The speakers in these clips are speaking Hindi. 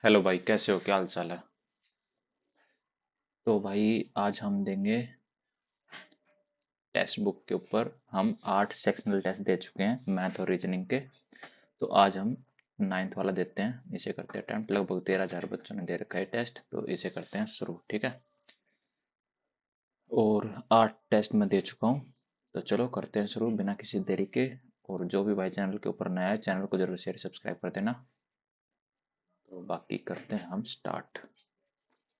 हेलो भाई, कैसे हो? क्या हाल चाल है? तो भाई, आज हम देंगे टेक्स्ट बुक के ऊपर। हम 8 सेक्शनल टेस्ट दे चुके हैं मैथ और रीजनिंग के। तो आज हम नाइन्थ वाला देते हैं। इसे करते हैं अटेम्प्ट। लगभग 13,000 बच्चों ने दे रखा है टेस्ट, तो इसे करते हैं शुरू। ठीक है। और 8 टेस्ट मैं दे चुका हूँ। तो चलो करते हैं शुरू बिना किसी देरी के। और जो भी भाई चैनल के ऊपर नया है, चैनल को जरूर शेयर सब्सक्राइब कर देना। तो बाकी करते हैं हम स्टार्ट।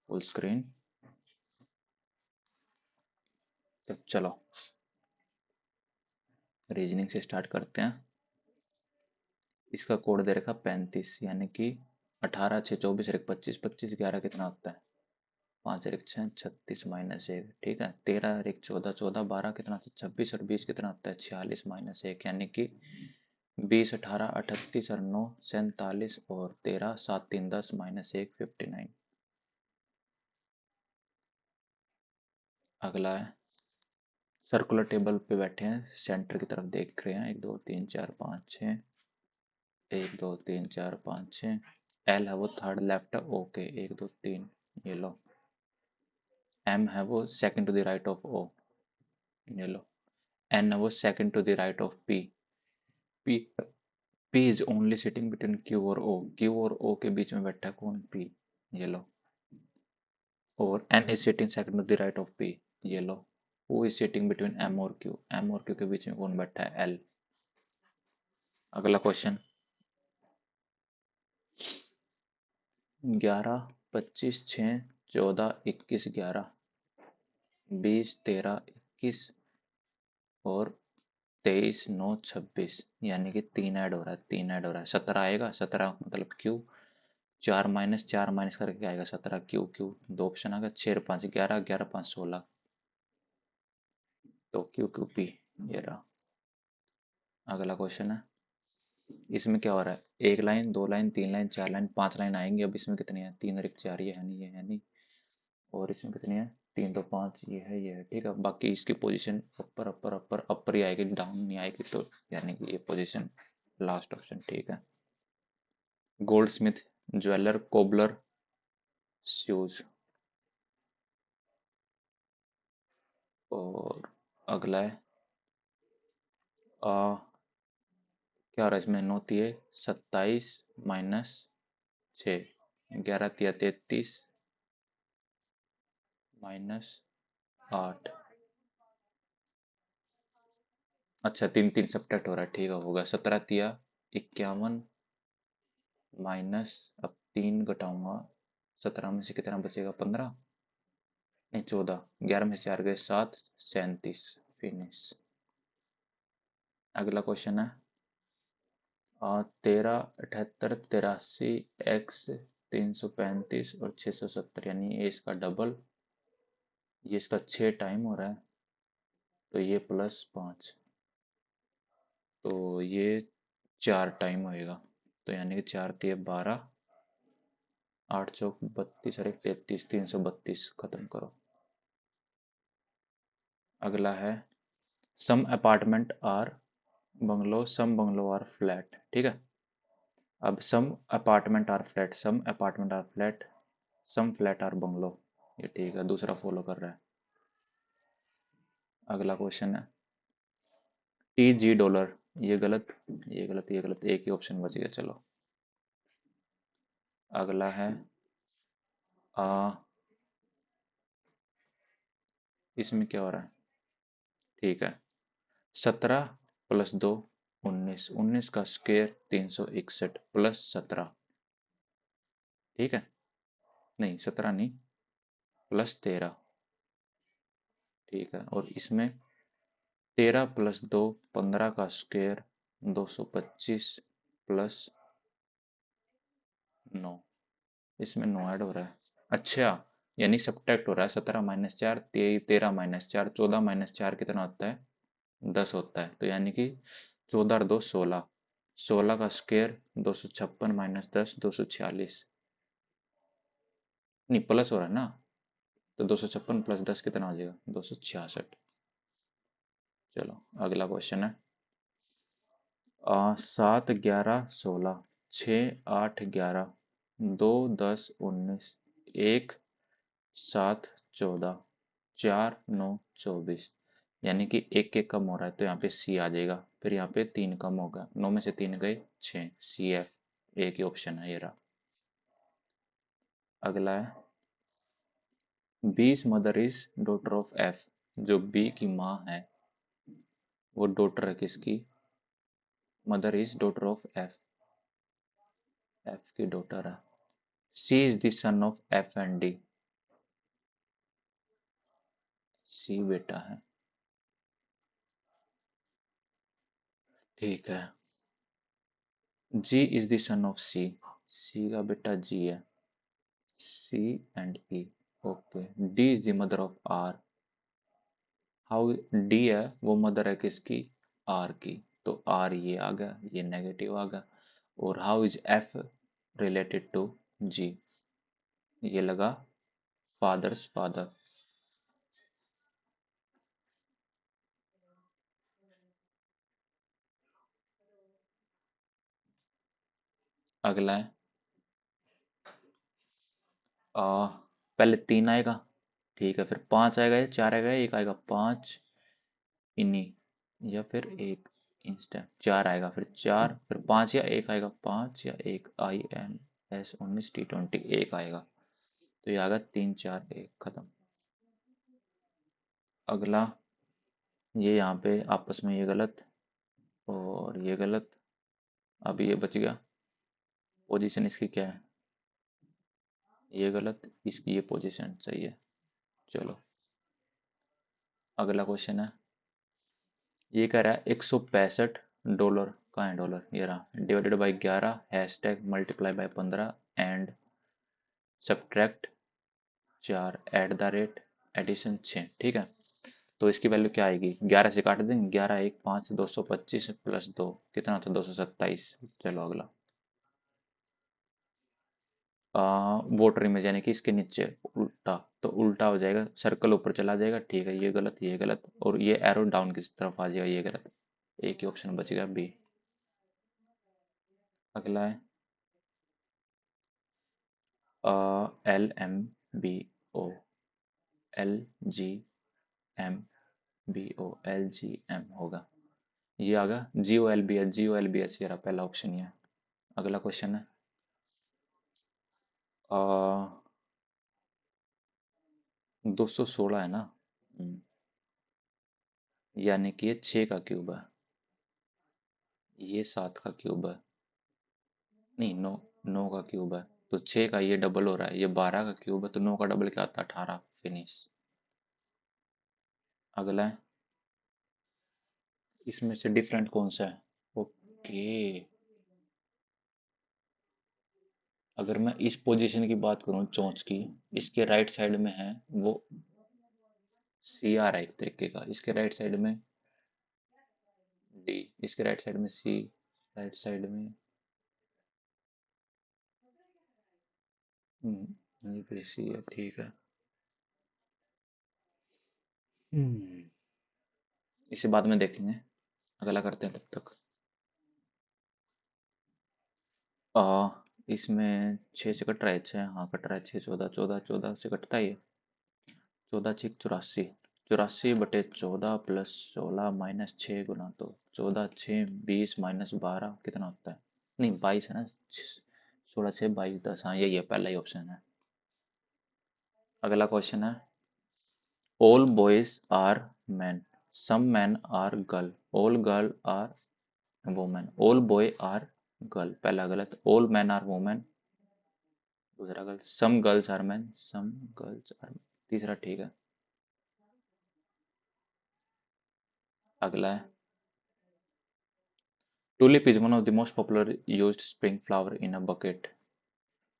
Full screen. तो चलो रीजनिंग से स्टार्ट करते हैं। इसका कोड दे रखा 35, यानी कि 18 6 24 और 1 25। 25 11 कितना होता है? 5 और 1 6 36 -1। ठीक है। 13 और 1 14 14 12 कितना होता है? 26। और 20 कितना होता है? 46 - 1, यानी कि 20 18 38 और 9 47 और 13 7 3 10 -1 59। अगला है सर्कुलर टेबल पे बैठे हैं, सेंटर की तरफ देख रहे हैं। 1 2 3 4 5 6। 1 2 3 4 5 6। एल है वो थर्ड लेफ्ट ओके। 1 2 3। ये लो। एम है वो second to the right of O. ये लो। एन है वो second to the right of P. P P is only sitting between Q और ओ। क्यू और ओ के बीच में बैठा है कौन? पी। ये लो। और N is sitting second to the right of P. ये लो। Who is sitting between M और क्यू? एम और क्यू के बीच में कौन बैठा है? एल। अगला क्वेश्चन। 11 25 6 14 21 11 20 13 21 और 23 9 26, यानी कि 3 ऐड हो रहा है। 3 ऐड हो रहा है। 17 आएगा। 17 मतलब क्यू। 4 माइनस 4 माइनस करके क्या आएगा? 17 क्यू क्यू। दो ऑप्शन आ गया। 6 और 5 11 11 5 16। तो क्यू क्यू पी। ये रहा। अगला क्वेश्चन है। इसमें क्या हो रहा है? एक लाइन, दो लाइन, तीन लाइन, चार लाइन, पांच लाइन आएंगी। अब इसमें कितनी है? 3 और 1 4। ये है नहीं, ये है नहीं। और इसमें कितनी है? 3 तो 5। ये है, ये है। ठीक है। बाकी इसकी पोजीशन अपर अपर अपर अपर ही आएगी, डाउन नहीं आएगी। तो यानी कि ये पोजीशन लास्ट ऑप्शन ठीक है। Gold Smith, jeweller, cobbler, shoes. और अगला है क्या हो रहा है इसमें? नौती है 27 -6। 11 तिया 33 -8। अच्छा, 3 3 सब्ट्रैक्ट हो रहा है। ठीक है, होगा 17 तिया 51 माइनस। अब 3 घटाऊंगा। 17 में से कितना बचेगा? 15 नहीं 14। 11 में से 4 गए 7 37। फिनिश। अगला क्वेश्चन है 13 78 83 एक्स 335 और 670, यानी ये इसका डबल। ये इसका 6 टाइम हो रहा है। तो ये +5। तो ये 4 टाइम होएगा। तो यानी कि 4 तिये 12 8 चौक 32 और 1 33। 332 खत्म करो। अगला है some apartment are bungalow, some bungalow are flat. ठीक है। अब some apartment are flat, some apartment are flat, some flat are bungalow. ये ठीक है, दूसरा फॉलो कर रहा है। अगला क्वेश्चन है $, ये गलत, ये गलत, ये गलत। एक ही ऑप्शन बच गया। चलो अगला है आ, इसमें क्या हो रहा है? ठीक है। 17 + 2 19। 19 का स्क्वायर 361 +17। ठीक है। नहीं 17 नहीं, +13। ठीक है। और इसमें 13 + 2 15 का स्क्वायर 225 +9। इसमें 9 ऐड हो रहा है। अच्छा, यानी सब्ट्रैक्ट हो रहा है। 17 - 4 13 - 4 14 - 4 कितना होता है? 10 होता है। तो यानी कि 14 और 2 16। 16 का स्क्वायर 256 - 10 246। नहीं, प्लस हो रहा है ना। तो 256 + 10 कितना हो जाएगा? 266। चलो अगला क्वेश्चन है 7 11 16 6 8 11 2 10 19, 1 7 14, 4 9 24, यानी कि एक एक कम हो रहा है तो यहाँ पे सी आ जाएगा। फिर यहाँ पे 3 कम होगा, 9 में से 3 गए 6, सी एफ एक ही ऑप्शन है ये रहा। अगला है B's mother is daughter of F, जो बी की माँ है वो डॉटर है किसकी? Mother is daughter of F, F की डॉटर है। सी is the son of F and D, C बेटा है। ठीक है। G is the son of C, C का बेटा जी है। C and E, okay. D is the mother of R, how D है वो मदर है किसकी? आर की, तो आर ये आ गया, ये नेगेटिव आ गया। और how is F related to G, ये लगा फादर्स फादर। अगला है पहले 3 आएगा, ठीक है, फिर 5 आएगा या 4 आएगा, एक आएगा 5 इन्हीं, या फिर एक इंस्टेंट 4 आएगा, फिर 4 फिर 5 या एक आएगा, 5 या एक आई एन एस 19 T20 एक आएगा, तो ये आएगा 3 4 1 खत्म। अगला ये यहाँ पे आपस में ये गलत और ये गलत, अब ये बच गया। पोजीशन इसकी क्या है? ये गलत, इसकी ये पोजीशन सही है। चलो अगला क्वेश्चन है, ये कह रहा है $165, कहाँ है डॉलर, ये रहा, divided by 11 hashtag multiply by 15 and subtract 4 at the rate addition 6, ठीक है। तो इसकी वैल्यू क्या आएगी? 11 से काट देंगे, 11 1 5 225 प्लस 2 कितना था? 227। चलो अगला वोटर इमेज यानी कि इसके नीचे उल्टा, तो उल्टा हो जाएगा, सर्कल ऊपर चला जाएगा, ठीक है, ये गलत और ये एरो डाउन की तरफ आ जाएगा, ये गलत। एक ही ऑप्शन बच गया बी। अगला है L M B O, L G M B O, L G M होगा, ये आ गया। G O L B H, G O L B H, ये रहा पहला ऑप्शन ये है। अगला क्वेश्चन है 216 है ना, यानी कि ये 6 का क्यूब है, ये 7 का क्यूब है, नहीं 9, 9 का क्यूब है, तो 6 का ये डबल हो रहा है, ये 12 का क्यूब है, तो 9 का डबल क्या आता है? 18। फिनिश। अगला है इसमें से डिफरेंट कौन सा है? ओके, अगर मैं इस पोजीशन की बात करूं चोंच की, इसके राइट साइड में है वो सी आ रहा है एक तरीके का, इसके राइट साइड में डी, इसके राइट साइड में सी, राइट साइड में ये भी सी है, ठीक है। हम्म, इसे बाद में देखेंगे, अगला करते हैं तब तक। आ, इसमें 6 से कट रहा है, 6 हाँ कट रहा है, 6 14 14 14 से कटता ही है, 14 6 84, 84/14 प्लस 16 माइनस 6 गुना, तो 14 6 20 माइनस 12 कितना होता है? नहीं 22 है ना, 16 6 22 10, हाँ यही है, पहला ही ऑप्शन है। अगला क्वेश्चन है all boys are man, some man are girl, all girl are women, all boy are girl, पहला गलत, ऑल मैन आर वुमेन दूसरा गलत, some girls are man, some girls are, तीसरा ठीक है। अगला है tulip is one of the most popular used spring flower in a bucket.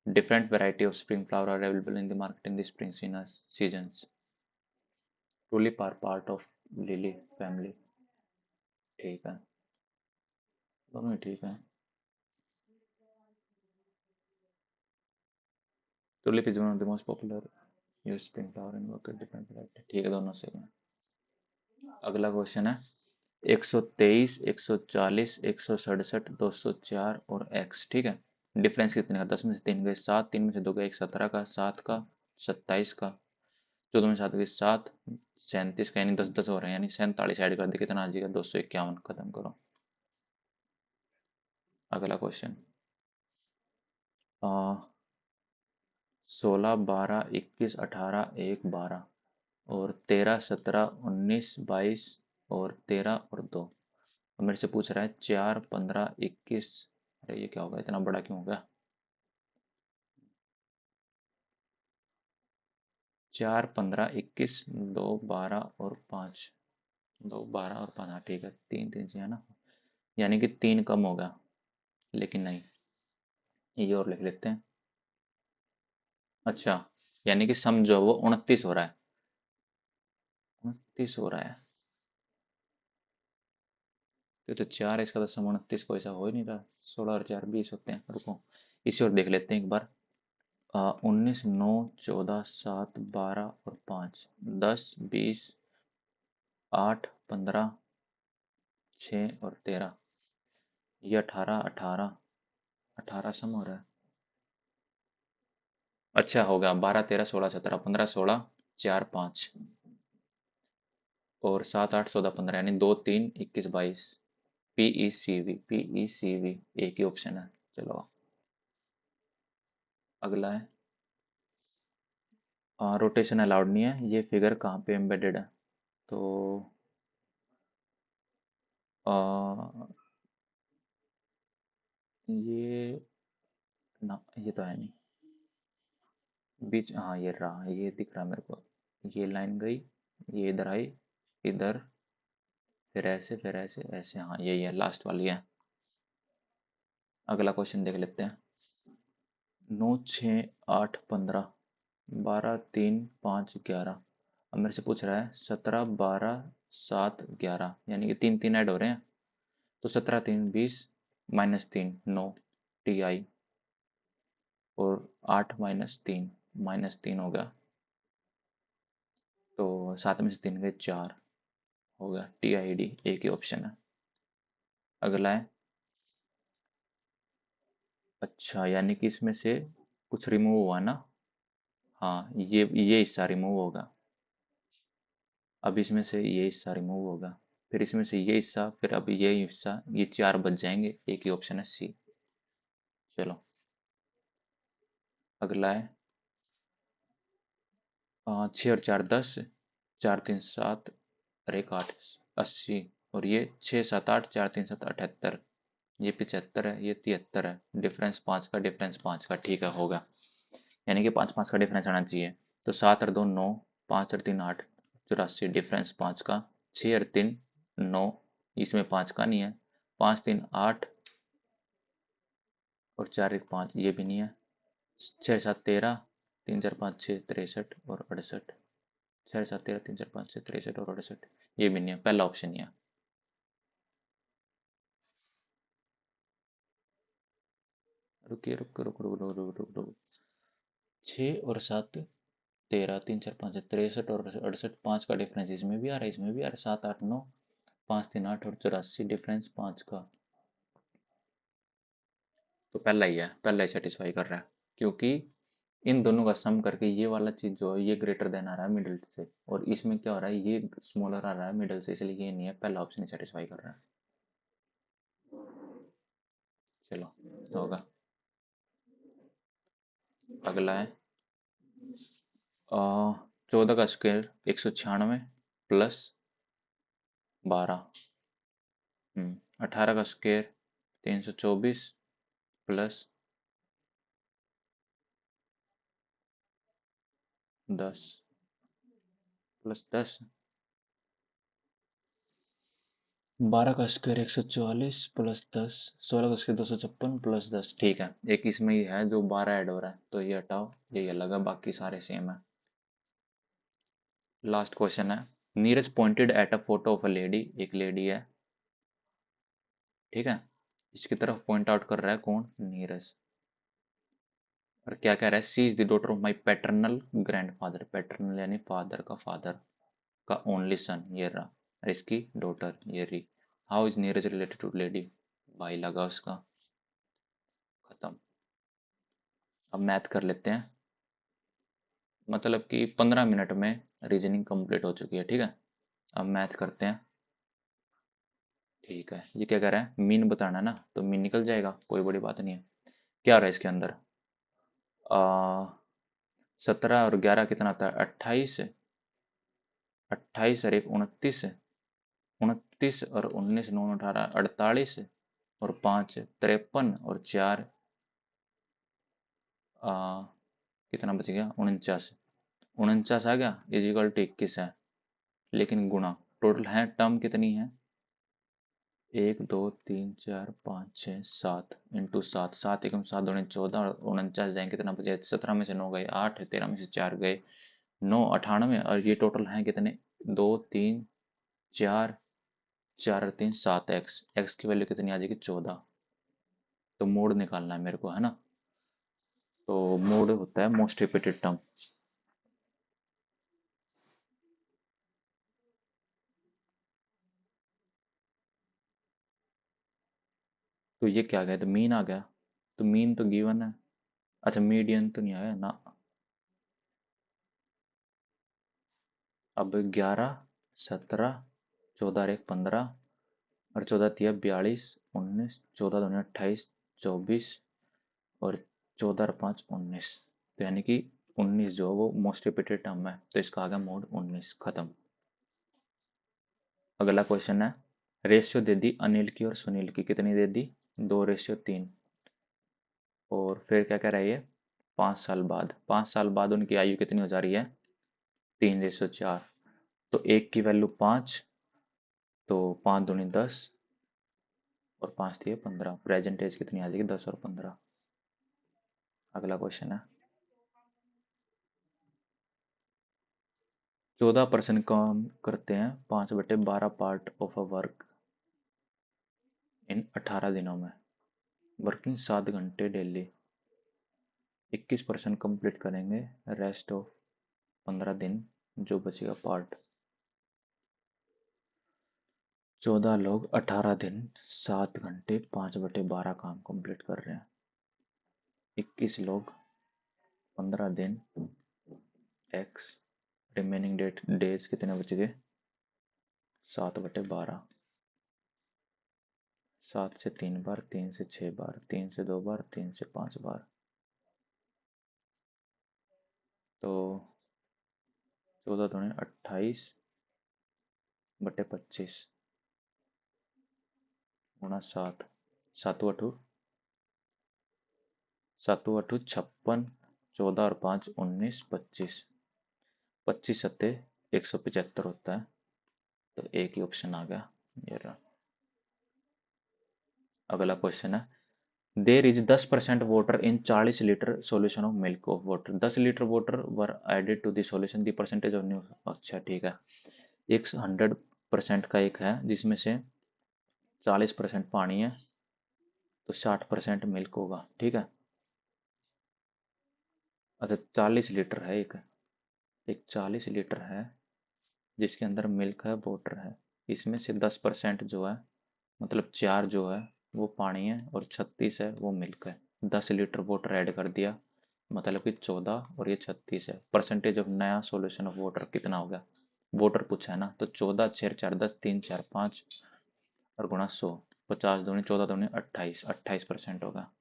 Different variety of spring flower are available in the market in the spring seasons. Tulip are part of lily family. ठीक है, दोनों ही ठीक है। Tulip is one of the most popular used spring flower in bucket. Different variety. ठीक है, दोनों सही है। अगला क्वेश्चन है 123 140 167 204 और x, ठीक है। डिफरेंस कितने का, 10 में से 3 गए 7, 3 में से 2 गए 1, 17 का, 7 का, 27 का, 14 में 7 गए 7, 37 का, यानी 10 10 हो रहे हैं, यानी 47 ऐड कर दे कितना आ जाएगा 251। खत्म करो। अगला क्वेश्चन, 16 12 21 18 1 12 और 13 17 19 22 और 13 और 2। अब मेरे से पूछ रहा है 4 15 21। अरे ये क्या होगा, इतना बड़ा क्यों होगा। 4 15 21 2 12 और 5, 2 12 और 5, हाँ ठीक है, 3 3 से है ना, यानी कि 3 कम होगा, लेकिन नहीं, ये और लिख लेते हैं। अच्छा, यानी कि सम जो है वो 29 हो रहा है, 29 हो रहा है। तो 4 इसका तो सम 29 को ऐसा हो ही नहीं रहा, 16 और 4 20 होते हैं। रुको, इसी और देख लेते हैं एक बार। 19 9 14 7 12 और 5 10 20 8 15 6 और 13, ये 18 18 18 सम हो रहा है। अच्छा होगा 12 13 16 17 15 16 4 5 और 7 8 14 15, यानी 2 3 21 22। PECV एक ही ऑप्शन है। चलो अगला है, रोटेशन अलाउड नहीं है, ये फिगर कहाँ पे एम्बेडेड है। तो आ, ये ना, ये तो है नहीं, बीच, हाँ ये रहा, ये दिख रहा मेरे को, ये लाइन गई, ये इधर आई, इधर, फिर ऐसे फिर ऐसे ऐसे, हाँ यही है, लास्ट वाली है। अगला क्वेश्चन देख लेते हैं, 9 6 8 15 12 3 5 11। अब मेरे से पूछ रहा है 17 12 7 11, यानी कि 3 3 ऐड हो रहे हैं, तो 17 3 20 -3 9 TI और 8 -3 होगा, तो 7 में से 3 गए 4, होगा TID, एक ही ऑप्शन है। अगला है, अच्छा यानी कि इसमें से कुछ रिमूव हुआ ना, हाँ ये हिस्सा रिमूव होगा, अब इसमें से ये हिस्सा रिमूव होगा, फिर इसमें से ये हिस्सा, फिर अब ये हिस्सा, ये 4 बच जाएंगे, एक ही ऑप्शन है सी। चलो अगला है, 6 और 4 10, 4 3 7 और 1 8 80, और ये 6 7 8 4 3 7 78, ये 75 है, ये 73 है, डिफरेंस 5 का, डिफरेंस 5 का, ठीक है होगा, यानी कि 5 5 का डिफरेंस आना चाहिए। तो 7 और 2 9, 5 और 3 8, 84, डिफरेंस 5 का, 6 और 3 9, इसमें 5 का नहीं है, 5 3 8 और 4 1 5, ये भी नहीं है, 6 7 13, 3 4 5 6 63 और 68, 6 7 13 3 4 5 6 63 और 68, ये भी नहीं है, पहला ऑप्शन ही है। रुकिए रुक रुक रुक रुक रुक रुक रुक, 6 और 7 13, 3 4 5 63 और 68, 5 का डिफरेंस इसमें भी आ रहा है, इसमें भी आ रहा है, 7 8 9, 5 3 8 और 84, डिफरेंस 5 का, तो पहला ही है, पहला ही सेटिस्फाई कर रहा है, क्योंकि इन दोनों का सम करके ये वाला चीज जो है ये ग्रेटर देन आ रहा है मिडिल से, और इसमें क्या हो रहा है, ये स्मॉलर आ रहा है मिडिल से, इसलिए ये नहीं है, पहला ऑप्शन ही सेटिस्फाई कर रहा है। चलो होगा। अगला है, 14 का स्क्वायर 196 प्लस 12, 18 का स्क्वायर 324 प्लस 10 +10, 12 का स्क्वायर 144 +10, 16 का स्क्वायर 256 +10, ठीक है, एक इसमें ही है जो 12 ऐड हो रहा है, तो ये हटाओ, यही अलग है, बाकी सारे सेम है। लास्ट क्वेश्चन है, Neeraj pointed at a photo of a lady, एक लेडी है, ठीक है, इसकी तरफ पॉइंट आउट कर रहा है कौन, नीरज, और क्या कह रहा है, सी is the daughter of my paternal grandfather, paternal यानी फादर का फादर का ओनली सन, ये रहा, और इसकी डॉटर ये रही, how is Neeraj related to lady, भाई लगा उसका, खत्म। अब मैथ कर लेते हैं, मतलब कि 15 मिनट में रीजनिंग कंप्लीट हो चुकी है, ठीक है। अब मैथ करते हैं। ठीक है, ये क्या कह रहा है, मीन बताना है ना, तो मीन निकल जाएगा, कोई बड़ी बात नहीं है। क्या रहा है इसके अंदर, 17 और 11 कितना आता है, 28। 28 और 1 29, 29 और 19 9 18 48, और 5 53, और 4 कितना बच गया, 49। 49 आ गया, इजिकल टू 21 है, लेकिन गुणा टोटल है टर्म कितनी है, 1 2 3 4 5 6 7 इंटू 7, 7 एकम 7 दूनी 14, और 49 जाएंगे, कितना बचे, 17 में से 9 गए 8, 13 में से 4 गए 9, 98, और ये टोटल हैं कितने, 2 3 4, 4 और 3 7, एक्स की वैल्यू कितनी आ जाएगी, 14। तो मोड निकालना है मेरे को, है ना। तो मोड होता है मोस्ट रिपीटेड टर्म। तो ये क्या आ गया, तो मीन आ गया, तो मीन तो गिवन है। अच्छा, मीडियन तो नहीं आया ना। अब 11 17, 14 और 1 15, और 14 तिया 42, 19, 14 दूनी 28, 24, और 14 और 5 19, तो यानी कि 19 जो है वो मोस्ट रिपीटेड टर्म है, तो इसका आ गया मोड 19, खत्म। अगला क्वेश्चन है, रेशियो दे दी अनिल की और सुनील की, कितनी दे दी, 2:3। और फिर क्या कह रहा है ये, 5 साल बाद, 5 साल बाद उनकी आयु कितनी हो जा रही है, 3:4। तो एक की वैल्यू 5, तो 5 दूनी 10, और 5 थी 15, प्रेजेंट एज कितनी आ जाएगी, 10 और 15। अगला क्वेश्चन है, 14% काम करते हैं 5/12 part of a work in 18 दिनों में, वर्किंग 7 घंटे डेली। 21% कंप्लीट करेंगे रेस्ट ऑफ 15 दिन, जो बचेगा पार्ट। 14 लोग 18 दिन 7 घंटे 5/12 काम कंप्लीट कर रहे हैं। 21 लोग 15 दिन, एक्स, रिमेनिंग डेज कितने बच गए, 7/12। 7 से 3 बार, 3 से 6 बार, 3 से 2 बार, 3 से 5 बार, तो 14 दूनी 28/25 गुणा 7, सातों अठू 56, 14 और 5 19, 25, 25 सत्ते 175 होता है, तो एक ही ऑप्शन आ गया, ये रहा। अगला क्वेश्चन है, there is 10% water in 40 litre solution of milk of water, 10 litre water were added to the solution, the percentage of new, अच्छा ठीक है। एक 100% का एक है जिसमें से 40% पानी है, तो 60% मिल्क होगा, ठीक है। अच्छा, 40 लीटर है एक, 40 लीटर है जिसके अंदर मिल्क है, वाटर है, इसमें से 10% जो है, मतलब 4 जो है वो पानी है, और 36 है वो मिल्क है। 10 लीटर वाटर ऐड कर दिया, मतलब कि 14, और ये 36 है। परसेंटेज ऑफ नया सॉल्यूशन ऑफ वाटर कितना हो गया, वाटर पूछा है ना, तो 14 6 4 10, 3 4 5, और गुणा 100, 50 दूनी 14 दूनी 28, 28% होगा।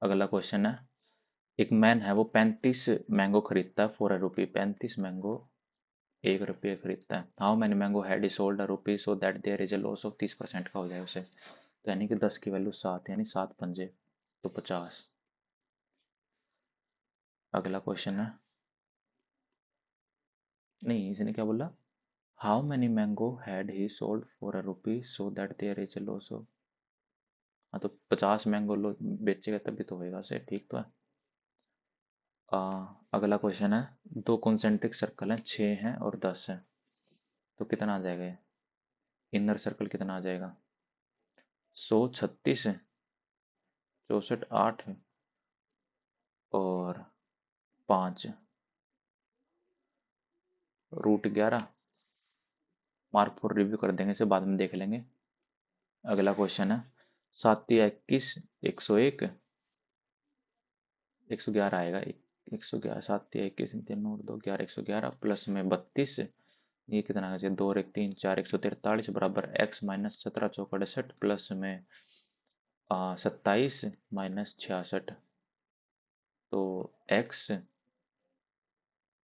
अगला क्वेश्चन है, एक मैन है वो 35 मैंगो खरीदता है फॉर अ रुपी, 35 मैंगो 1 रुपये खरीदता है। How many mango had sold a rupee so that there is a loss of 30% का हो जाए उसे, तो यानी कि 10 की वैल्यू 7, यानी 7 पंजे, तो 50। अगला क्वेश्चन है, नहीं इसने क्या बोला, how many mango had he sold for a rupee so that there is a loss of, हाँ तो 50 मैंगो लो बेचेगा तभी तो होएगा से, ठीक तो है। अगला क्वेश्चन है, दो कॉन्सेंट्रिक सर्कल हैं, 6 हैं और 10 हैं, तो कितना आ जाएगा ये, इनर सर्कल कितना आ जाएगा, 136 है, 64 8 है, और 5 √11, मार्क फॉर रिव्यू कर देंगे, इसे बाद में देख लेंगे। अगला क्वेश्चन है, 7 × 21 101, 111 आएगा। 111, 7 या 21, 3 9 2 11, 111 प्लस में 32, ये कितना है? 2 और 1 3 4, 143 बराबर x माइनस 17 चौक 68 प्लस में 27 माइनस 66, तो x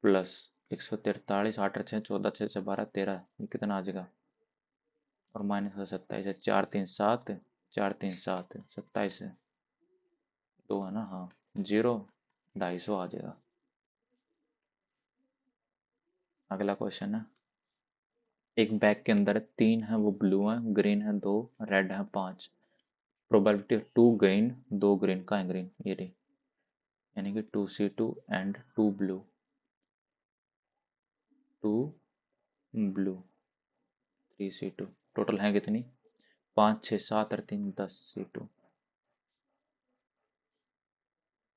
प्लस 143, 8 6 14 6 6 12 13, ये कितना आ जाएगा? और माइनस का 27 है, 4 3 7, 4 3 7, 27 है, 2 है ना, हाँ, 0, 250 आ जाएगा। अगला क्वेश्चन है, एक बैग के अंदर 3 है वो ब्लू है, ग्रीन है 2, रेड है 5, प्रोबेबिलिटी 2 ग्रीन 2 ग्रीन का है ग्रीन, ये रही, यानी कि 2C2 and 2 blue, 2 blue 3C2, total है कितनी? 5 6 7 और 3 10C2।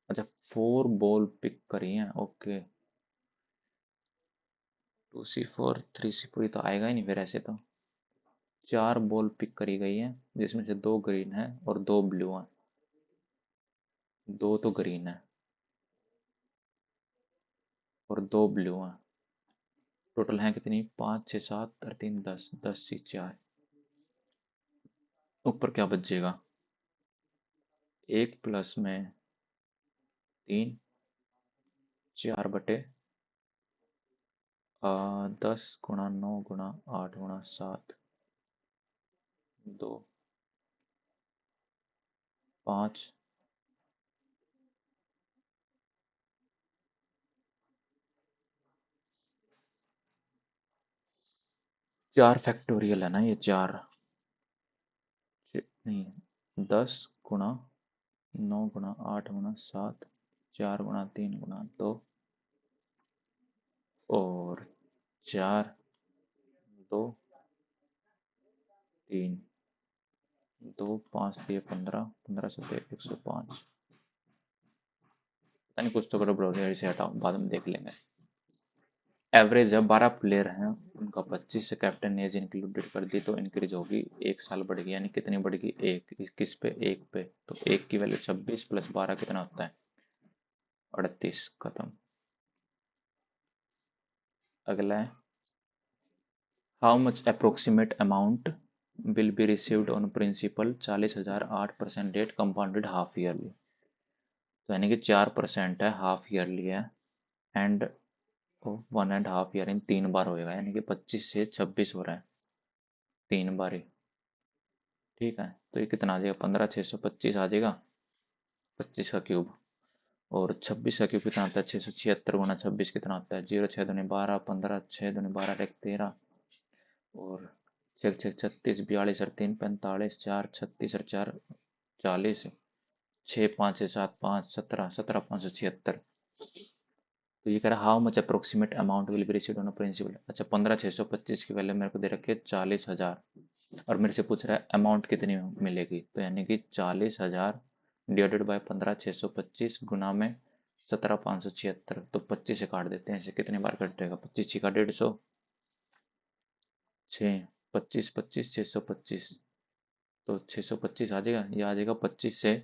अच्छा, 4 बॉल पिक करी है, ओके। 2C4 3C4 तो आएगा ही नहीं फिर ऐसे तो। 4 बॉल पिक करी गई है जिसमें से 2 ग्रीन है और 2 ब्लू हैं, 2 तो ग्रीन है और 2 ब्लू हैं, टोटल है कितनी? 5 6 7 और 3 10, 10C4, ऊपर क्या बचेगा? 1 प्लस में 3, 4 बटे 10 गुणा 9 गुणा 8 गुणा 7, 2 5, 4 फैक्टोरियल है ना ये, 4 नहीं, 10 गुणा 9 गुणा 8 गुणा 7, 4 गुणा 3 गुणा 2 और 4 2 3, 2 5 3 15, 15 7 105, पता नहीं कुछ तो करो ब्रो, से हटाओ, बाद में देख लेंगे। एवरेज है, 12 प्लेयर हैं, उनका 25 से कैप्टन एज इंक्लूडेड कर दी तो इंक्रीज होगी, 1 साल बढ़ेगी, यानी कितनी बढ़ेगी? 1, किस पे? 1 पे, तो 1 की वैल्यू 26 प्लस 12 कितना होता है? 38, खत्म। अगला है, how much approximate amount will be received on principal 40,000 8% rate compounded half yearly, तो यानी कि 4% है, हाफ ईयरली है, एंड 1.5 ईयर इन 3 बार होएगा, यानी कि 25 से 26 हो रहा है, 3 बार ही, ठीक है। तो ये कितना आ जाएगा? 15,625 आ जाएगा, 25 का क्यूब, और 26 का क्यूब कितना आता है? 676 गुना 26 कितना होता है? 0 6 दूनी 12, 15 6 दूनी 12 एक 13, और 6 6 36, 42 और 3 45, 4 36 और 4 40, 6 5 7 5 17, 17 576, तो ये कह रहा है how much approximate amount will be received on principal. अच्छा, 15,625 की वैल्यू मेरे को दे रखी है 40,000, और मेरे से पूछ रहा है अमाउंट कितनी मिलेगी, तो यानी कि 40,000 डिवाइडेड बाय 15,625 गुना में 17,576, तो 25 से काट देते हैं, इसे कितने बार कटेगा? 25 का 150, 6 25 25 625, तो 625 आ जाएगा, ये आ जाएगा 25 से,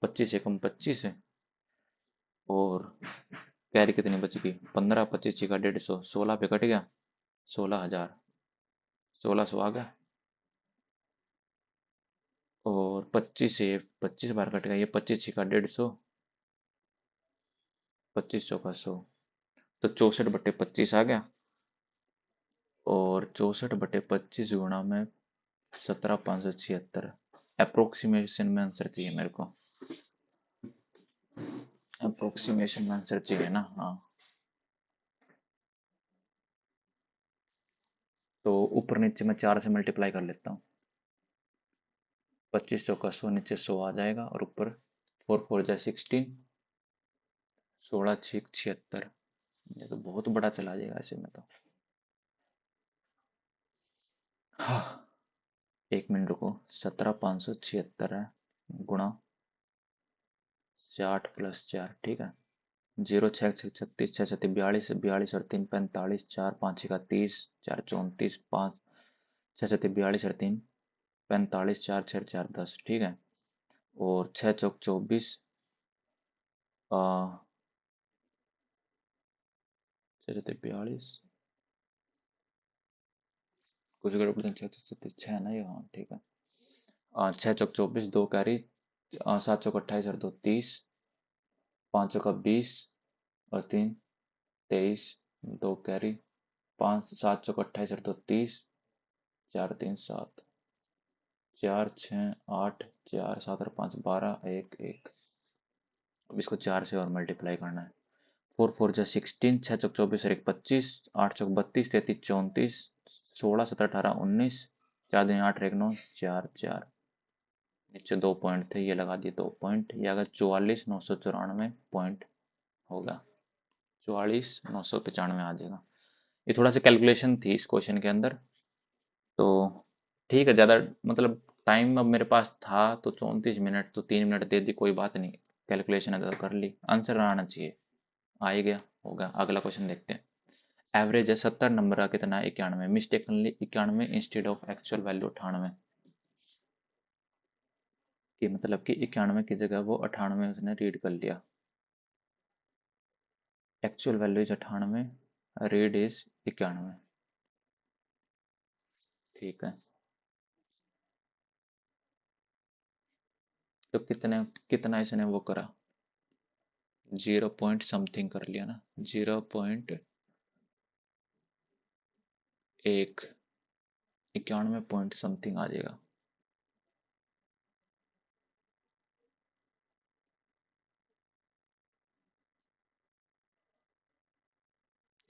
25 एकम 25 है, और कैरी कितनी बच गई? 15 25 का 150, 16 पे कट गया, 16,000, 1600 आ गया, और 25 से 25 बार कट गया, ये 25 का 150, 25 का 100, तो 64/25 आ गया, और 64/25 गुणा में 17,576, अप्रोक्सीमेशन में आंसर चाहिए मेरे को, अप्रोक्सीमेशन में आंसर चाहिए ना, हाँ। तो ऊपर नीचे मैं 4 से मल्टीप्लाई कर लेता हूँ, 2500 का 100 नीचे 100 आ जाएगा, और ऊपर 4 4 जा 16, 16 6 76, ये तो बहुत बड़ा चला जाएगा ऐसे में तो। हाँ, 1 मिनट रुको, 17,576 है, गुणा 60 प्लस 4, ठीक है, 0 6 6 36 6 7 42, 42 और 3 45, 4 5 का 30, 4 34, 5 6 7 42 और 3 45, 4 6 4 10, ठीक है, और 6 चौक 24, छः 42 कुछ गड़बड़ 36 छः ना ये, हाँ ठीक है। छः चौक 24, दो कैरी, सात चौक 28 और दो 30, पाँच चौका 20 और तीन 23, दो कैरी, पाँच सात चौक 28 और दो 30, चार तीन 7, चार छः 8, चार सात और पाँच 12, एक एक। अब इसको चार से और मल्टीप्लाई करना है। फोर फोर जा 16, छः चौक 24 और एक 25, आठ चौक 32, 33 34, 16 17 18 19, चार दिन 8 एक 9, चार चार। नीचे दो पॉइंट थे, ये लगा दिए दो पॉइंट, ये अगर 44,994 पॉइंट होगा, 44,995 आ जाएगा। ये थोड़ा सा कैलकुलेशन थी इस क्वेश्चन के अंदर, तो ठीक है। ज़्यादा मतलब टाइम अब मेरे पास था तो 34 मिनट, तो 3 मिनट दे दी, कोई बात नहीं। कैलकुलेशन अगर कर ली, आंसर आना चाहिए, आ ही गया होगा। अगला क्वेश्चन देखते हैं। एवरेज है 70 नंबर का कितना है 91, mistakenly 91 instead of actual value 98, कि मतलब कि 91 की जगह वो 98 उसने रीड कर लिया। Actual value is 98, read is 91, ठीक है। तो कितने कितना इसने वो करा, 0 पॉइंट समथिंग कर लिया ना, 0.1, 91 पॉइंट समथिंग आ जाएगा।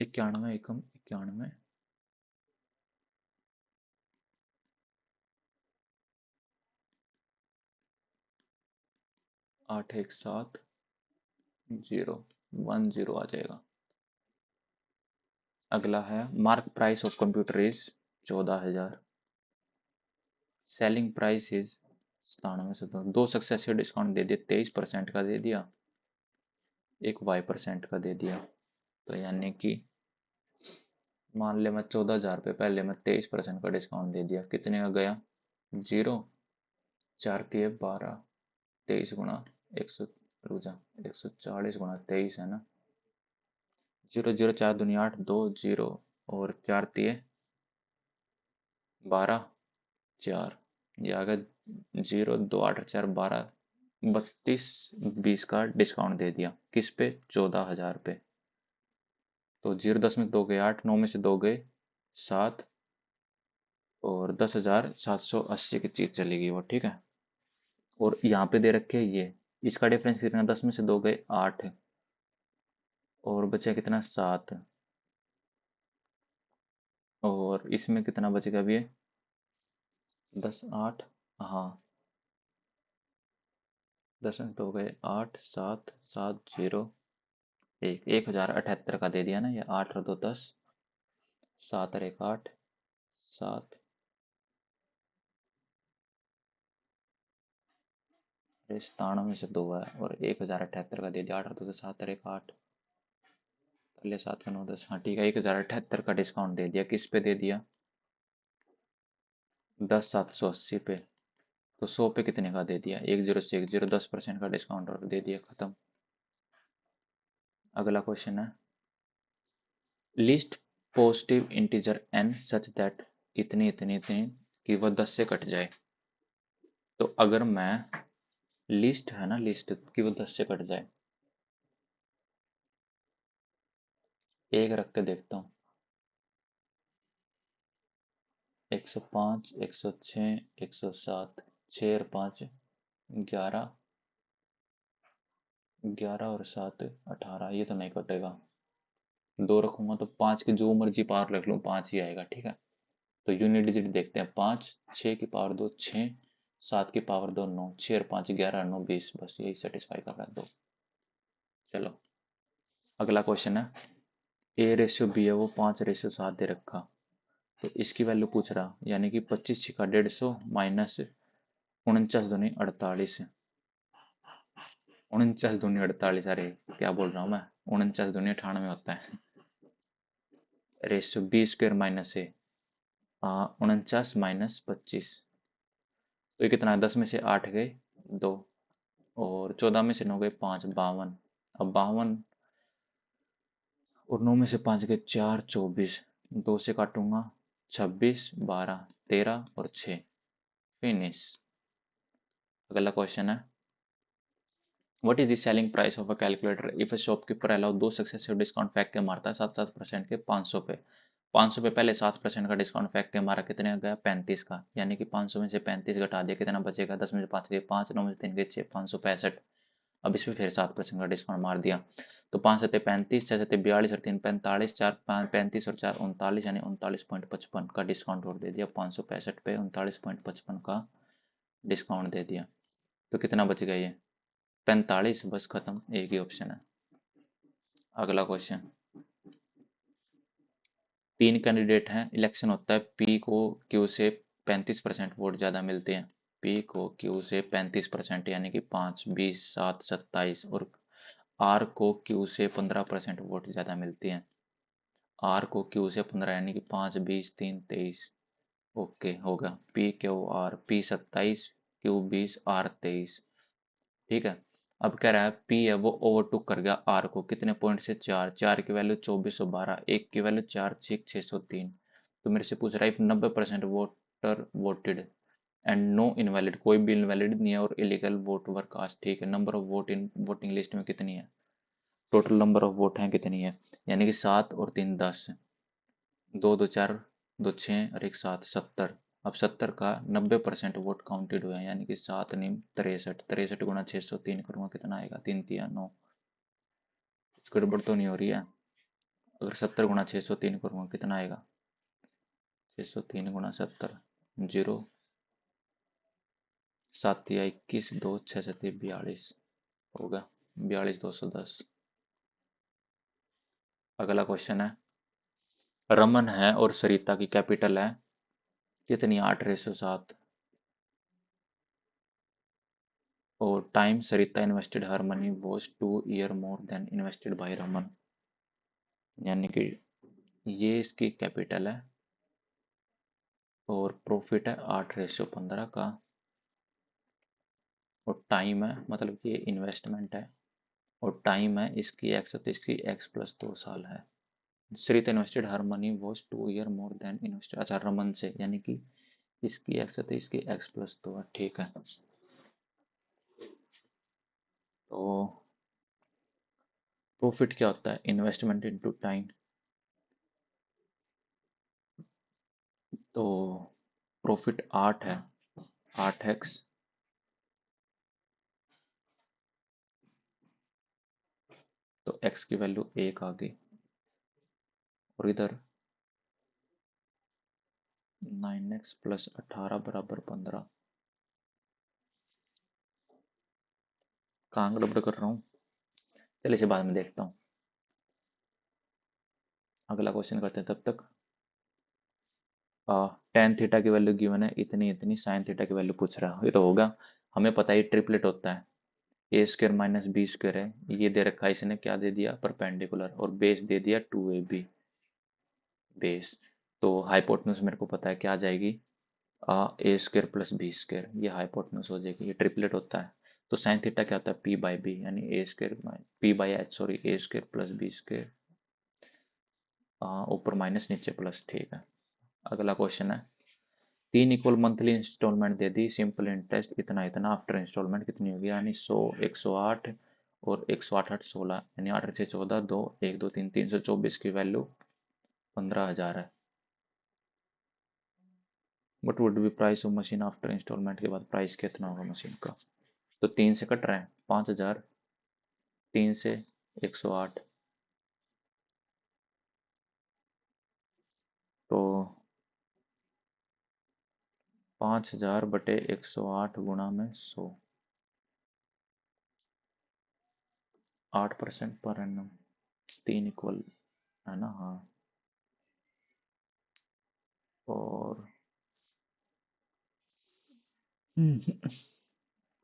इक्यानवे एकम 91, 8 एक 7, 0 10 आ जाएगा। अगला है mark price of computer is 14,000, selling price is 97 से दो सक्सेसिव डिस्काउंट दे दिए, 23% का दे दिया, एक Y% का दे दिया। तो यानी कि मान ले मैं 14,000 पे, पहले मैं 23% का डिस्काउंट दे दिया, कितने का गया, 0, चार तिये 12, 23 गुणा 100, रुक जा, 140 गुणा 23 है ना, 0 0 चार दुनिया 8, दो 0 और चार तिये 12, चार, ये आ गया 0 2 8 4 12, 32 20 का डिस्काउंट दे दिया, किस पे, 14,000 पे। तो 0 10 में 2 गए 8, 9 में से 2 गए 7, और 10,780 की चीज़ चली गई वो, ठीक है। और यहाँ पे दे रखे ये, इसका डिफरेंस कितना, 10 में से 2 गए 8, और बचा कितना 7, और इसमें कितना बचेगा अभी ये, 10 8, हाँ 10 में से 2 गए 8 7 7 0 1, 1,078 का दे दिया ना ये, 8 और 2 10, 7 और 1 8, 7, अरे 97 में से 2 है और 1,078 का दे दिया, 8 और 2 7 और 1 8, पहले 7 का 9 10, हाँ ठीक है। 1,078 का डिस्काउंट दे दिया, किस पे दे दिया, 10,780 पे। तो 100 पे कितने का दे दिया, 1 0 से 1 0, 10% का डिस्काउंट और दे दिया, खत्म। अगला क्वेश्चन है, least positive integer n such that इतनी इतनी इतनी कि वह 10 से कट जाए। तो अगर मैं लिस्ट है ना, लिस्ट कि वो 10 से कट जाए, एक रख के देखता हूँ, 105 106 107, 6 और 5 11, 11 और 7 18, ये तो नहीं कटेगा। दो रखूंगा तो 5 की जो मर्जी पावर रख लूँ 5 ही आएगा, ठीक है। तो यूनिट डिजिट देखते हैं, 5 6 की पावर 2 6, 7 की पावर 2 9, 6 और 5 11 9 20, बस यही सेटिस्फाई कर रहा है, दो। चलो अगला क्वेश्चन है, A/B है वो 5/7 दे रखा, तो इसकी वैल्यू पूछ रहा, यानी कि 25 छिका 150 माइनस 49 दूनी 48, 49 दूनी 48, अरे क्या बोल रहा हूँ मैं, 49 दूनी 98 होता है, B² माइनस है 49 माइनस 25, तो ये कितना है, 10 में से 8 गए 2, और 14 में से 9 गए 5, 52, अब 52 और 9 में से 5 गए 4, 24, 2 से काटूंगा 26, 12, 13 और 6, फिनिश। अगला क्वेश्चन है, what is the selling price of a calculator if a shopkeeper allow दो सक्सेसिव डिस्काउंट फेंक के मारता है 7-7% के 500 पे। 500 पे पहले 7% का डिस्काउंट फेंक के मारा, कितने आ गया 35 का, यानी कि 500 में से 35 घटा दिया, कितना बचेगा 10 में से 5 गए 5, 9 में से 3 गए 6, 565। अब इसमें फिर 7% का डिस्काउंट मार दिया, तो 5 सत्ते 35, 6 सत्ते 42 और 3 45, 4 35 और 4 39, यानी 39.55 का डिस्काउंट और दे दिया। 565 पे 39.55 का डिस्काउंट दे दिया, तो कितना बच गया ये 45। बस खत्म, एक ही ऑप्शन है। अगला क्वेश्चन, 3 कैंडिडेट हैं, इलेक्शन होता है, पी को क्यू से 35% वोट ज़्यादा मिलते हैं। पी को क्यू से 35% यानी कि 5, 20, 7, 27 और आर को क्यू से 15% वोट ज़्यादा मिलती हैं। आर को क्यू से 15 यानी कि 5, 20, 3, 23। ओके होगा, P Q R, P 27, Q 20, R 23। ठीक है। अब कह रहा है पी है वो ओवरटुक कर गया आर को, कितने पॉइंट से 4, 4 की वैल्यू 2412, एक की वैल्यू 4, 603। तो मेरे से पूछ रहा है if 90% voter voted and no invalid, कोई भी इनवैलिड नहीं है और इलीगल वोट वर कास्ट। ठीक है, number of vote in voting list में कितनी है, टोटल नंबर ऑफ वोट हैं कितनी है, यानी कि 7 और 3 10, 2 2 4, 2 6 और 1 7, 70। अब 70 का 90% वोट काउंटेड हुए हैं, यानी कि 7 निम 63, 63 गुणा 603 करूँगा, कितना आएगा 3 तिया 9। कुछ गड़बड़ तो नहीं हो रही है। अगर 70 गुणा 603 करूँगा कितना आएगा, 603 गुणा 70, 0, 7 तिया 21, 2 6 7 42 होगा, 42,210। अगला क्वेश्चन है, रमन है और सरिता की कैपिटल है कितनी, 8:7, और time Sarita invested her money was 2 year more than invested bye Raman, यानी कि ये इसकी कैपिटल है और प्रॉफिट है 8:15 का, और टाइम है मतलब कि ये इन्वेस्टमेंट है, और टाइम है इसकी एक्स, तो इसकी एक्स प्लस 2 साल है। Sarita invested her money was 2 year more than invested, अच्छा रमन से, यानी कि इसकी एक्स है तो इसकी एक्स प्लस 2 है। ठीक है, तो प्रॉफिट क्या होता है, इन्वेस्टमेंट इनटू टाइम। तो प्रॉफिट 8 है, 8x, तो x की वैल्यू 1 आ गई, और इधर 9x प्लस 18 बराबर 15। कहाँ गड़बड़ कर रहा हूँ, चलिए इसे बाद में देखता हूँ। अगला क्वेश्चन करते हैं, तब तक टेन थीटा की वैल्यू गिवन है इतनी इतनी, साइन थीटा की वैल्यू पूछ रहा है, ये तो होगा, हमें पता है ट्रिपलेट होता है, ए स्क्र माइनस बी स्क्र है, ये दे रखा है इसने, क्या दे दिया परपेंडिकुलर, और बेस दे दिया 2ab बेस। तो हाइपोटेन्यूज मेरे को पता है क्या आ जाएगी, ए स्क्र प्लस बी स्क्र, ये हाइपोटेन्यूज हो जाएगी, ये ट्रिपलेट होता है। तो साइन थीटा क्या होता है, पी बाई बी, यानी A square P by H, sorry A square plus B square, ऊपर माइनस नीचे प्लस। ठीक है, अगला क्वेश्चन है, 3 इक्वल मंथली इंस्टॉलमेंट दे दी, सिंपल इंटरेस्ट इतना इतना, आफ्टर इंस्टॉलमेंट कितनी होगी, यानी 100, 108 और 108 8 16, यानी 8 से 14, 2 1 2 3 324 की वैल्यू 15,000 है। But would be price of machine after instalment, के बाद प्राइस कितना होगा मशीन का, तो 3 से कट रहे हैं 5,000, 3 से 108, तो 5,000 बटे 108 गुणा में 100, 8% पर एनम, 3 इक्वल है ना, हाँ। और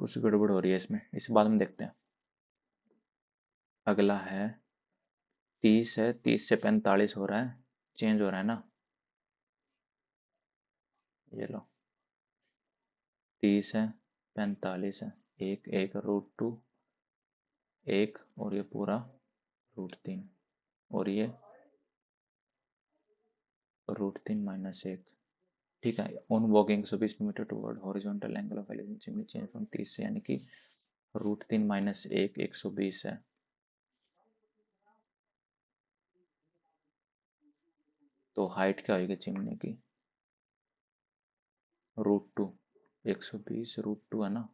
कुछ गड़बड़ हो रही है इसमें, इस बाद में देखते हैं। अगला है 30 है, 30 से 45 हो रहा है, चेंज हो रहा है ना, ये लो 30 है 45 है, एक एक रूट 2, 1 और ये पूरा √3 और ये √3 - 1। ठीक है, on walking 120 metre toward horizontal angle of elevation chimney change from 30 से, यानी कि √3 - 1 120 है। तो हाइट क्या होगी चिमनी की? √2, 120 √2 है ना।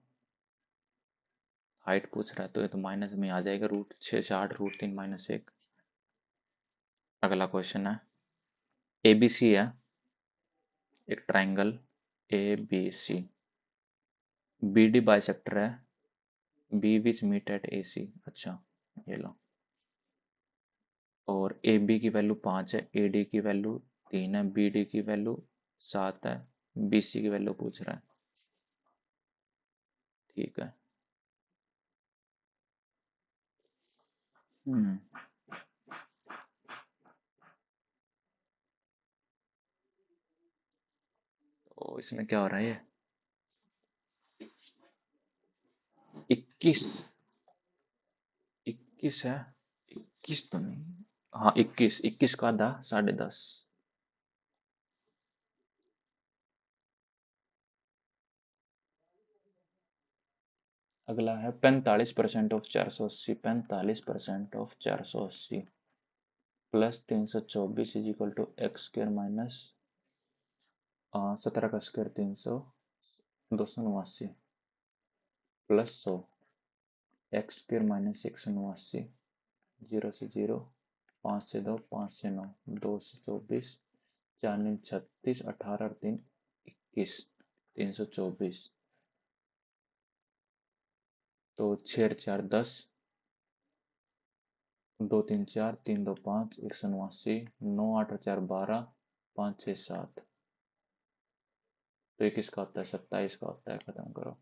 हाइट पूछ रहा है तो ये तो माइनस में आ जाएगा, √6 से 8 √3 - 1। अगला क्वेश्चन है, ABC है एक ट्राइंगल ABC, BD बाइसेक्टर है, B which meet at AC। अच्छा, ये लो। और AB की वैल्यू 5 है, AD की वैल्यू 3 है, BD की वैल्यू 7 है, BC की वैल्यू पूछ रहा है। ठीक है। हम्म तो इसमें क्या हो रहा है? 21, 21 है, 21 तो नहीं, हाँ 21, 21 का आधा 10.5। अगला है 45% of 480, 45% of 480 plus 324 is equal to x square minus 17 का square 300, 289 plus 100, x square minus 189, 0 से 0, 5 से 2, 5 से 9, 2 से 24, 4 9 36, 18 3 21, 324। तो 6 4 10, 2 3 4, 3 2 5, 189, 9 8 4 12, 5 6 7। तो ये किसका होता है? 27 का होता है। खत्म करो।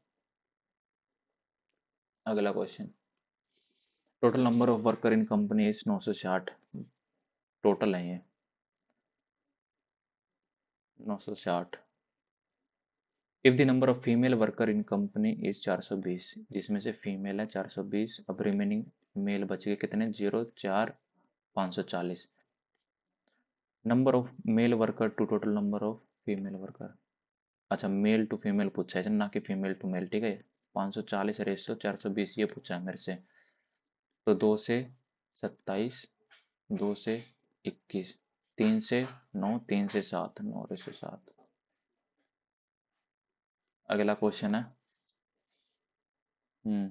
अगला question, total number of worker in company is 960। Total है ये 960। If the number of female worker in company is 420, जिसमें से फीमेल है 420, अब रिमेनिंग मेल बच गए कितने? 0 4 540। Number of male worker to total number of female worker. अच्छा, मेल टू फीमेल पूछा है ना कि फीमेल टू मेल। ठीक है, 540 रेशियो 420 ये पूछा है मेरे से। तो 2 से 27, 2 से 21, 3 से 9, 3 से 7, 9/7। अगला क्वेश्चन है। हम्म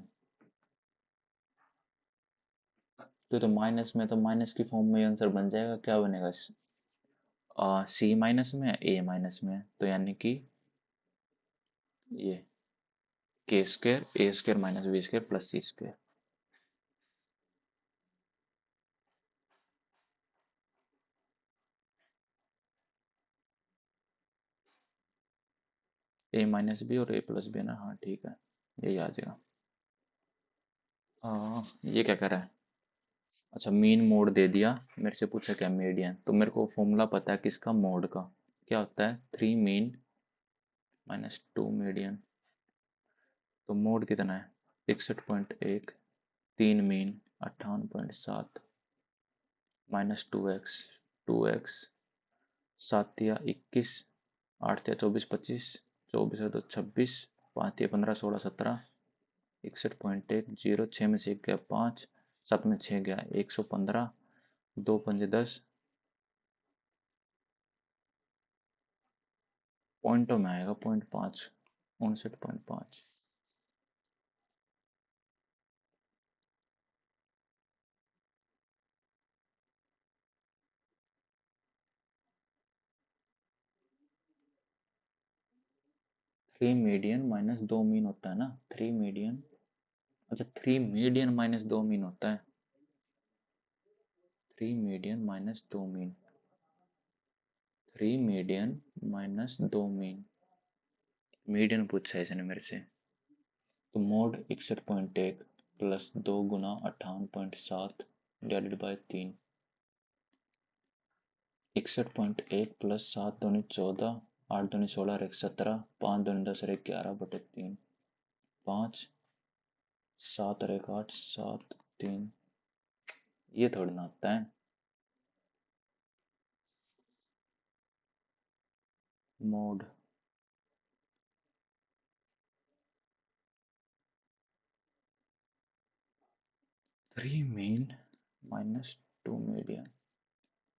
तो माइनस में, तो माइनस की फॉर्म में आंसर बन जाएगा। क्या बनेगा? सी माइनस में है, ए माइनस में है, तो यानी कि ये K square A square minus B square plus C square. A minus B और ए प्लस बी ना। हाँ ठीक है, यही आ जाएगा। ये क्या कर रहा है? अच्छा, मीन मोड दे दिया, मेरे से पूछा क्या मीडियन। तो मेरे को फॉर्मूला पता है किसका, मोड का। क्या होता है? 3 मीन -2 मीडियन। तो मोड कितना है? 61.1, 3 मीन 58.7 -2x, 2x, 7 या 21, 8 या 24 25, 24 और 2 26, 5 या 15 16 17, 61.1, 0 6 में से 1 गया 5, 7 में 6 गया 115, 2 पंजे 10। पॉइंटों में आएगा 0.5, 59.5। 3 मीडियन माइनस 2 मीन होता है ना, 3 मीडियन। अच्छा, 3 मीडियन माइनस 2 मीन होता है। 3 median minus 2 mean, 3 median minus 2 mean. Median पूछा है इसने मेरे से। तो mode 61.1 plus 2 Guna 58.7 divided by 3। 61.1 plus 7 दूनी 14, 8 दूनी 16 और 1 17, 5 दूनी 10 और 1 11/3, 5 7 और 1 8, 7 16, ये थोड़ी ना आता है। मोड 3 मीन -2 मीडियन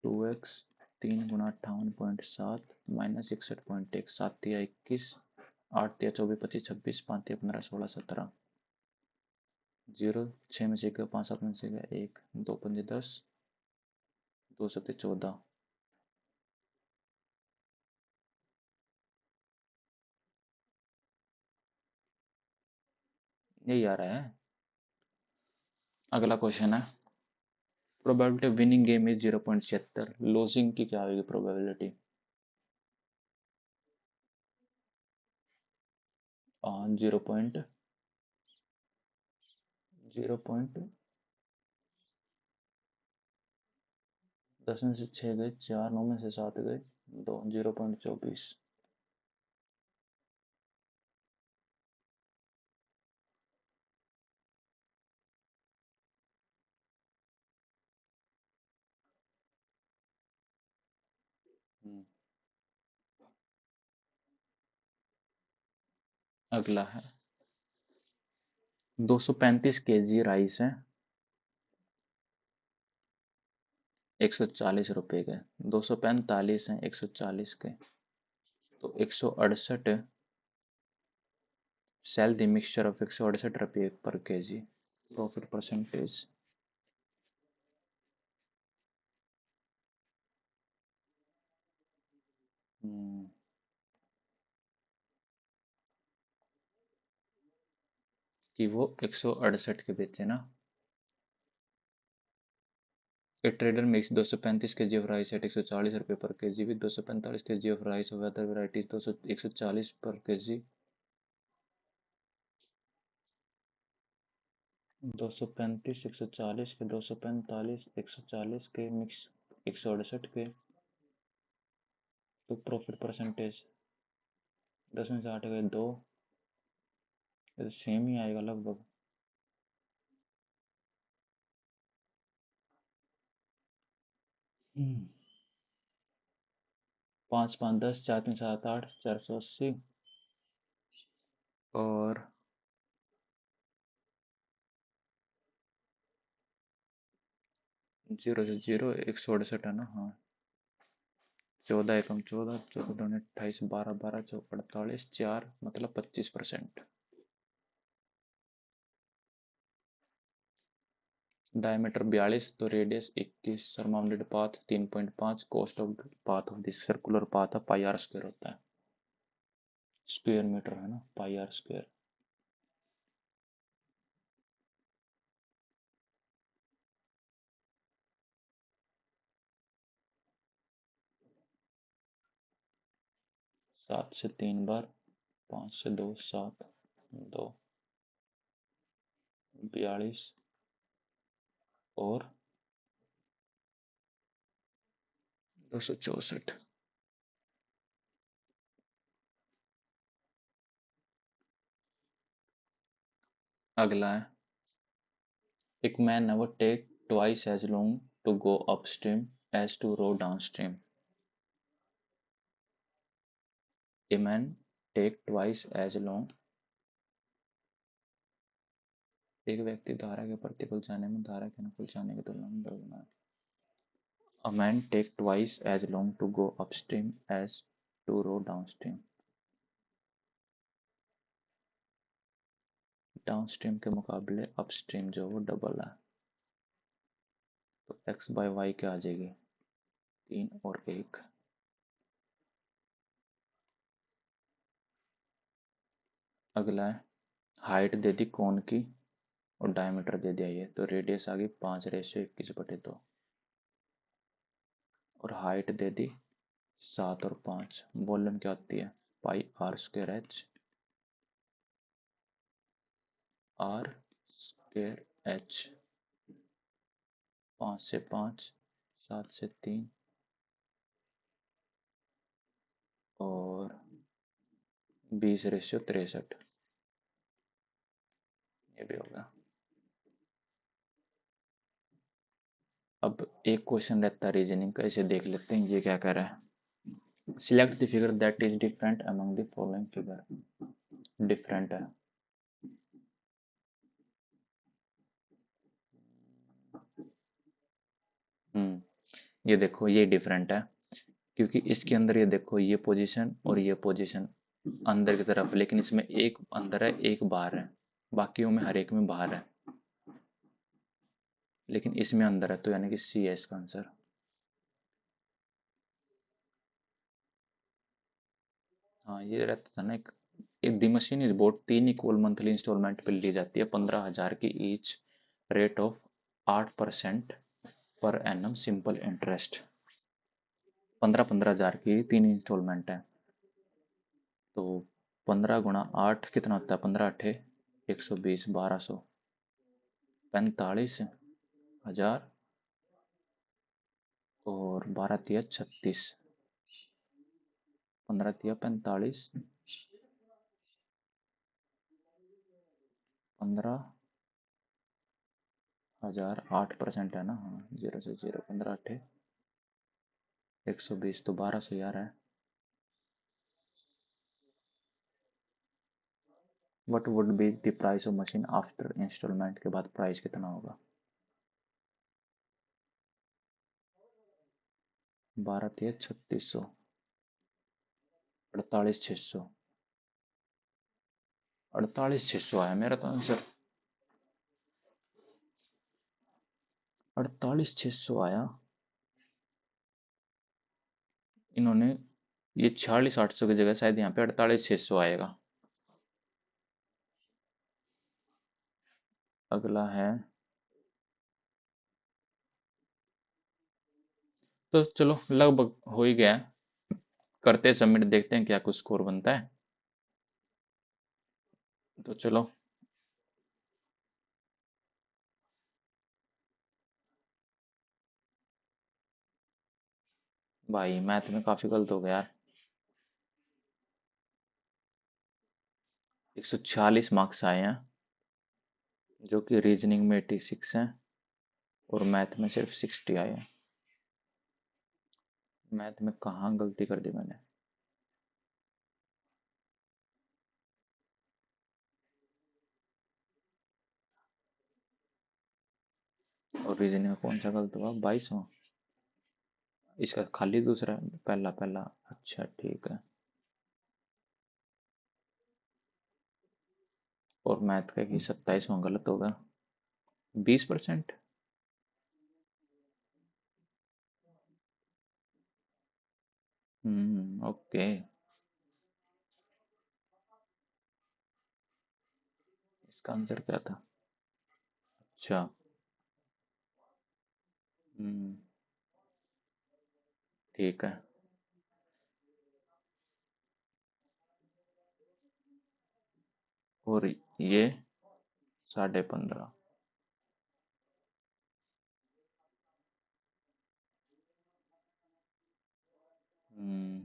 2x 3 × 58.7 -61.1 7 तिया 21 8 तिया 24 25 26 5 तिया 15 16 17 0 6 में से गया 5 7 में से गया 1 2 पंजे 10 2 सत्ते 14 यही आ रहा है। अगला क्वेश्चन है, probability of winning game is 0.76, losing की क्या होगी प्रोबेबिलिटी? 10 में से 6 गए 4 9 में से 7 गए 2 0.24। अगला है 235 केजी राइस है 140 रुपए के, 245 है 140 के, तो 168 सेल द मिक्सचर ऑफ 168 रुपये पर केजी, प्रॉफिट परसेंटेज। कि वो 168 के बेचे ना। A trader makes 235 kg of rice at 140 रुपये पर KG with 245 kg of rice of other varieties 200 140 पर केजी। 235 140 के 245 140 के मिक्स 168 के, तो प्रॉफिट परसेंटेज 10 में से 8 गए 2, तो सेम ही आएगा लगभग। पाँच पाँच 10 4 3 7 8 480 और 0 से 0 168 है ना। हाँ 14 एकम 14 14 दूनी 28 12 12 चौक 48 4 मतलब 25%। डायमीटर 42 तो radius 21, surrounded path 3.5, cost of path of this circular path pi are square होता है, स्क्वायर मीटर है ना, पाई आर स्क्वायर। सात से 3 बार, 5 से 2 7 2 42 और 264। अगला है, एक man never take twice as long to go upstream as to row downstream. A man take twice as long, एक व्यक्ति धारा के प्रतिकूल जाने में धारा के अनुकूल जाने की तुलना में दौड़ना है। A man takes twice as long to go upstream as to row downstream. Downstream के मुकाबले अपस्ट्रीम जो वो डबल है, तो x बाय वाई क्या आ जाएगी 3 और 1। अगला है, हाइट दे दी कोन की और डायमीटर दे दिया ये, तो रेडियस आ गई 5/21/2 और हाइट दे दी 7 और 5। वॉल्यूम क्या होती है pi are square H, R square H. 5 से 5 7 से 3 और 20/63, ये भी होगा। अब एक क्वेश्चन रहता है रीजनिंग का, इसे देख लेते हैं ये क्या कह रहा है। Select the figure that is different among the following figure. Different है। ये देखो ये डिफरेंट है, क्योंकि इसके अंदर ये देखो ये पोजीशन और ये पोजीशन अंदर की तरफ, लेकिन इसमें एक अंदर है एक बाहर है, बाकियों में हर एक में बाहर है, लेकिन इसमें अंदर है, तो यानी कि सी है इसका आंसर। हाँ ये रहता था ना एक the machine is bought 3 monthly instalment पे ली जाती है 15,000 की each, rate of 8% per annum simple interest. 15,000 की 3 इंस्टॉलमेंट है, तो 15 × 8 कितना होता है, 15 × 8 = 120, 1200, 45,000 और 12×3 = 36, 15×3 = 45, 15,000 8% है ना, हाँ 0 से 0, 15×8 = 120, तो 1200 यार है। What would be the price of machine after instalment, के बाद प्राइस कितना होगा। 12×3 = 3600, 48,600, 48,600 आया मेरा तो आंसर, 48,600 आया। इन्होंने ये 46,800 की जगह शायद यहाँ पे 48,600 आएगा। अगला है, तो चलो लगभग हो ही गया है, करते सबमिट, देखते हैं क्या कुछ स्कोर बनता है। तो चलो भाई, मैथ में काफी गलत हो गया यार। 146 मार्क्स आए हैं, जो कि रीजनिंग में 86 हैं और मैथ में सिर्फ 60 आए हैं। मैथ में कहाँ गलती कर दी मैंने। और रीजनिंग में कौन सा गलत हुआ, 22वां, इसका खाली दूसरा, पहला पहला, अच्छा ठीक है। और मैथ का कि 27वां गलत होगा, 20%। ओके। इसका आंसर क्या था, अच्छा। हम्म, ठीक है। और ये 15.5। हम्म,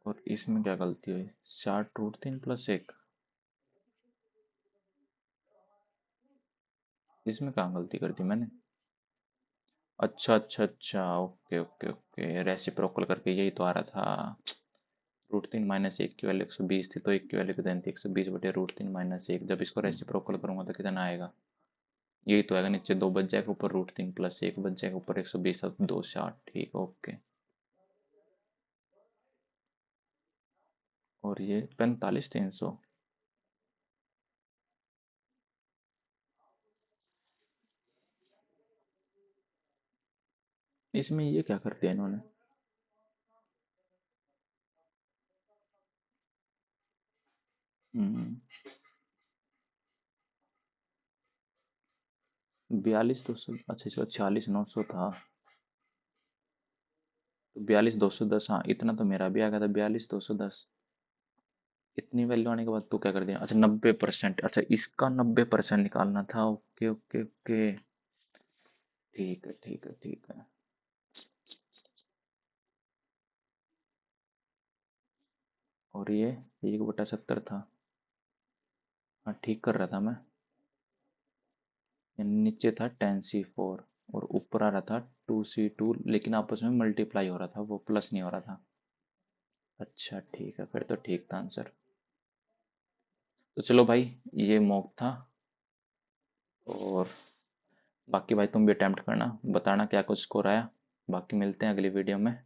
और इसमें क्या गलती हुई, 60√3 + 1, इसमें कहाँ गलती कर दी मैंने। अच्छा अच्छा अच्छा, ओके ओके ओके, रेसिप्रोकल करके यही तो आ रहा था। √3 - 1 की वैल्यू 120 थी, तो 1 की वैल्यू कितनी थी, 120/√3 - 1, जब इसको रेसिप्रोकल करूंगा तो कितना आएगा, यही तो आएगा, नीचे 2 बच जाएगा, ऊपर √3 + 1 बच जाएगा, ऊपर 120, अब 260, ठीक ओके। और ये 45,300, इसमें ये क्या कर दिया इन्होंने। 42,200, अच्छा इसका 46,900 था, तो 42,210, हाँ इतना तो मेरा भी आ गया था, 42,210। इतनी वैल्यू आने के बाद तो क्या कर दिया, अच्छा 90%, अच्छा इसका 90% निकालना था, ओके ओके ओके, ठीक है ठीक है ठीक है। और ये 1/70 था, हाँ ठीक कर रहा था मैं। नीचे था 10c4 और ऊपर आ रहा था 2c2, लेकिन आपस में मल्टीप्लाई हो रहा था, वो प्लस नहीं हो रहा था। अच्छा ठीक है, फिर तो ठीक था आंसर। तो चलो भाई, ये मॉक था। और बाकी भाई तुम भी अटेम्प्ट करना, बताना क्या कुछ स्कोर आया। बाकी मिलते हैं अगली वीडियो में।